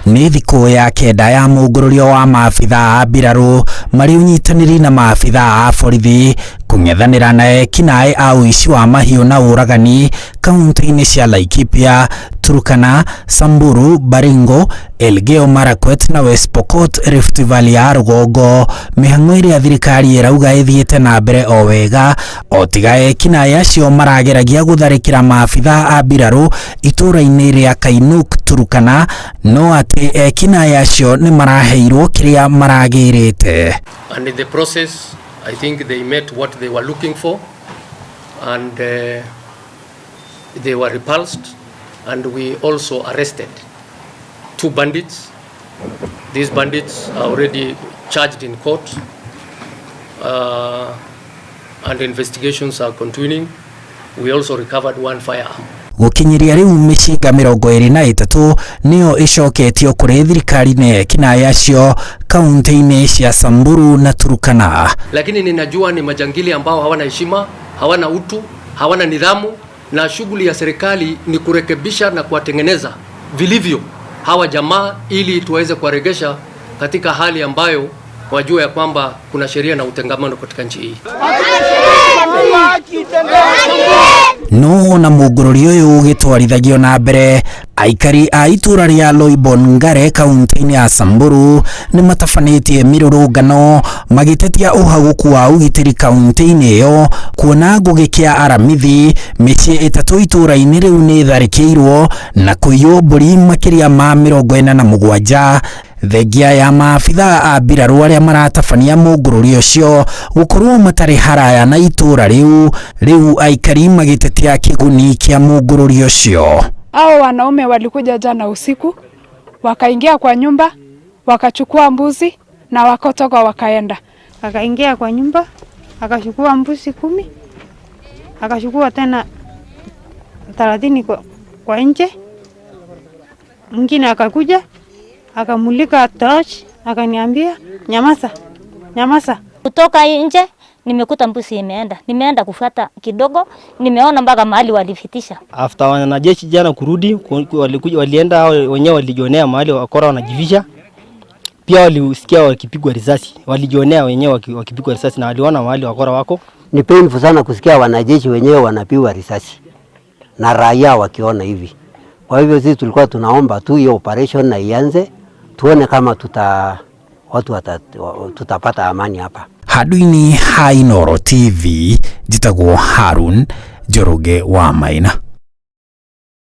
Nĩ thikũ ya kenda ya mũngũrũrio wa maabitha a mbirarũ marĩ ũnyitanĩri na maabitha a borithi kũng'ethanĩra na ekinaĩ a ũici wa mahiũ na ũragani kaunti-inĩ cia Laikipia, Turkana, Samburu, Baringo, Elgeyo Marakwet na West Pokot, Rift Valley ya rũgongo. Mĩhang'o ĩrĩa thirikari ĩrauga ĩthiĩte na mbere o wega, o tiga ekinaĩ acio marageragia gũtharĩkĩra maabitha a mbirarũ itũra-inĩ rĩa Kainuk, Turkana, no atĩ ekinaĩ acio nĩ maraheirwo kĩrĩa maragĩrĩte. And in the process, I think they met what they were looking for, and they were repulsed, and we also arrested 2 bandits. These bandits are already charged in court, and investigations are continuing. We also recovered 1 firearm. Gũkinyĩria rĩu Mĩcinga 23 nĩyo icoketio kũrĩ thirikari na ekinaĩ acio kaunti-inĩ cia Samburu na Turkana. Lakini ninajua ni majangili ambao hawana heshima, hawana utu, hawana nidhamu, na shughuli ya serikali ni kurekebisha na kuwatengeneza vilivyo hawa jamaa ili tuweze kuwaregesha katika hali ambayo wajua ya kwamba kuna sheria na utengamano katika nchi hii. No na mũngũrũrio ũyũ ũgĩtwarithagio na mbere, aikari a itũra rĩa Loibongare kaunti-inĩ ya Samburu nĩ matabanĩtie mĩrũrũngano magĩtetia ũhagũku wa ũgitĩri kaunti-inĩ ĩyo, kuona ngũgĩ kĩa aramithi mĩciĩ 3 itũra-inĩ rĩu nĩ tharĩkĩirwo na kũiywo mbũri makĩria ma 47 thengia ya maabitha a mbirarũ arĩa maratabania mũngũrũrio ũcio gũkorwo matarĩ haraya na itũra rĩu aikari magĩtetea kĩguni kĩa mũngũrũrio ũcio. Hao wanaume walikuja jana usiku, wakaingia kwa nyumba, wakachukua mbuzi na wakotoka wakaenda. Akaingia kwa nyumba, akachukua mbuzi 10, akachukua tena 30 kwa nje. Mwingine akakuja, akamulika torch, akaniambia nyamaza, nyamaza. Kutoka nje nimekuta mbuzi imeenda. Nimeenda kufuata kidogo, nimeona mpaka mahali walifitisha. After wanajeshi jana kurudi, walienda wenyewe walijionea mahali wakora wanajivisha. Pia walisikia wakipigwa risasi. Walijionea wenyewe wakipigwa risasi na waliona mahali wakora wako. Ni painful sana kusikia wanajeshi wenyewe wanapigwa risasi na raia wakiona hivi. Kwa hivyo sisi tulikuwa tunaomba tu hiyo operation na ianze, tuone kama tutapata amani hapa. Handũ-inĩ ha Inooro TV, njĩtagwo Harun Njoroge wa Maina.